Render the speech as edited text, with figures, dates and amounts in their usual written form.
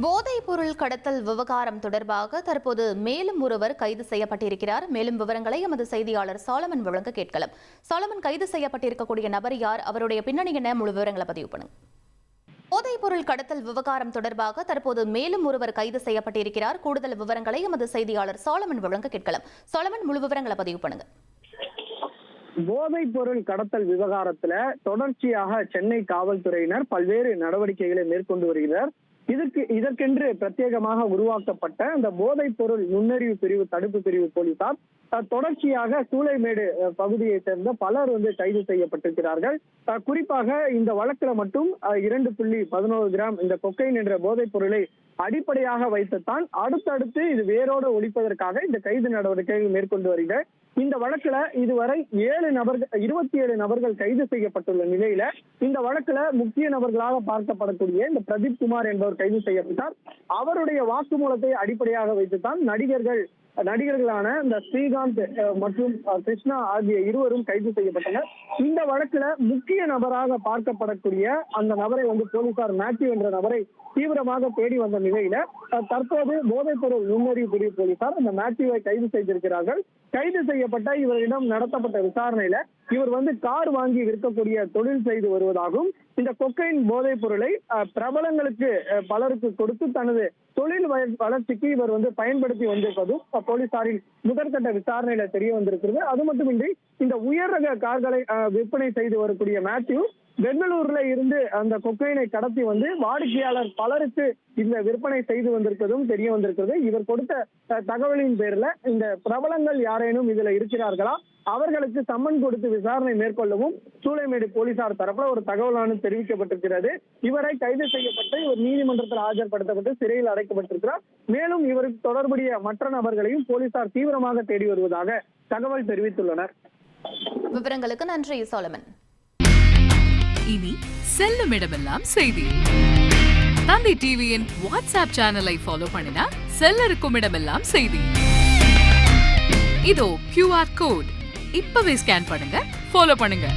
போதைப் பொருள் கடத்தல் விவகாரம் தொடர்பாக தற்போது மேலும் ஒருவர் கைது செய்யப்பட்டிருக்கிறார். மேலும் விவரங்களை எமது செய்தியாளர் சாலமன் வழங்க கேட்கலாம். சாலமன், கைது செய்யப்பட்டிருக்கக்கூடிய நபர் யார், அவருடைய பின்னணி என்ன, முழு விவரங்களை பதிவு பண்ணுங்க. போதைப் பொருள் கடத்தல் விவகாரம் தொடர்பாக தற்போது மேலும் ஒருவர் கைது செய்யப்பட்டிருக்கிறார். கூடுதல் விவரங்களை எமது செய்தியாளர் சாலமன் வழங்க கேட்கலாம். சாலமன், முழு விவரங்களை பதிவு பண்ணுங்க. போதைப் பொருள் கடத்தல் விவகாரத்துல தொடர்ச்சியாக சென்னை காவல்துறையினர் பல்வேறு நடவடிக்கைகளை மேற்கொண்டு வருகிறார். இதற்கென்று பிரத்யேகமாக உருவாக்கப்பட்ட அந்த போதைப் பொருள் நுண்ணறிவு பிரிவு தடுப்பு பிரிவு போலீசார் தொடர்ச்சியாக சூளைமேடு பகுதியை சேர்ந்த பலர் கைது செய்யப்பட்டிருக்கிறார்கள். குறிப்பாக இந்த வழக்குல மட்டும் 2.11 கிராம் இந்த கொக்கைன் என்ற போதைப் பொருளை அடிப்படையாக வைத்துத்தான் அடுத்தடுத்து இது வேரோடு ஒழிப்பதற்காக இந்த கைது நடவடிக்கைகள் மேற்கொண்டு வருகிறார். இந்த வழக்குல இதுவரை 27 நபர்கள் கைது செய்யப்பட்டுள்ள நிலையில இந்த வழக்குல முக்கிய நபர்களாக பார்க்கப்படக்கூடிய இந்த பிரதீப் குமார் என்பவர் கைது செய்யப்பட்டார். அவருடைய வாக்குமூலத்தை அடிப்படையாக வைத்துத்தான் நடிகர்களான இந்த ஸ்ரீகாந்த் மற்றும் கிருஷ்ணா ஆகிய இருவரும் கைது செய்யப்பட்டனர். இந்த வழக்குல முக்கிய நபராக பார்க்கப்படக்கூடிய அந்த நபரை போலீசார் மேத்யூ என்ற நபரை தீவிரமாக தேடி வந்த நிலையில தற்போது போதைப் பொருள் நுண்ணறிவு பிரிவு போலீசார் அந்த மேத்யூவை கைது செய்திருக்கிறார்கள். கைது செய்யப்பட்ட இவரிடம் நடத்தப்பட்ட விசாரணையில இவர் கார் வாங்கி விற்கக்கூடிய தொழில் செய்து வருவதாகவும் இந்த கொக்கைன் போதைப் பொருளை பிரபலங்களுக்கு பலருக்கு கொடுத்து தனது தொழில் வளர்ச்சிக்கு இவர் பயன்படுத்தி வந்திருப்பதும் போலீசாரின் முதற்கட்ட விசாரணையில தெரிய வந்திருக்கிறது. அது மட்டுமின்றி இந்த உயர் ரக கார்களை விற்பனை செய்து வரக்கூடிய மேத்யூ பெங்களூர்ல இருந்து அந்த கொக்கைனை கடத்தி வாடிக்கையாளர் பலருக்கு இந்த விற்பனை செய்து வந்திருப்பதும் தெரிய வந்திருக்கிறது. இவர் கொடுத்த தகவலின் பேர்ல இந்த பிரபலங்கள் யாரேனும் இதுல இருக்கிறார்களா, அவர்களுக்கு சம்மன் கொடுத்து விசாரணை மேற்கொள்ளவும் சூளைமேடு போலீசார் தரப்புல ஒரு தகவலானது தெரிவிக்கப்பட்டிருக்கிறது. இவரை கைது செய்யப்பட்டு இவர் நீதிமன்றத்தில் ஆஜர்படுத்தப்பட்டு சிறையில் அடைக்கப்பட்டிருக்கிறார். மேலும் இவருக்கு தொடர்புடைய மற்ற நபர்களையும் போலீசார் தீவிரமாக தேடி வருவதாக தகவல் தெரிவித்துள்ளனர். விவரங்களுக்கு நன்றி சாலமன். இனி செல்லும் இடமெல்லாம் செய்தி. தந்தை டிவியின் வாட்ஸ்அப் சேனலை ஃபாலோ பண்ணினா செல்ல இருக்கும் இடமெல்லாம் செய்தி. இதோ QR கோட் இப்பவே ஸ்கேன் பண்ணுங்க, ஃபாலோ பண்ணுங்க.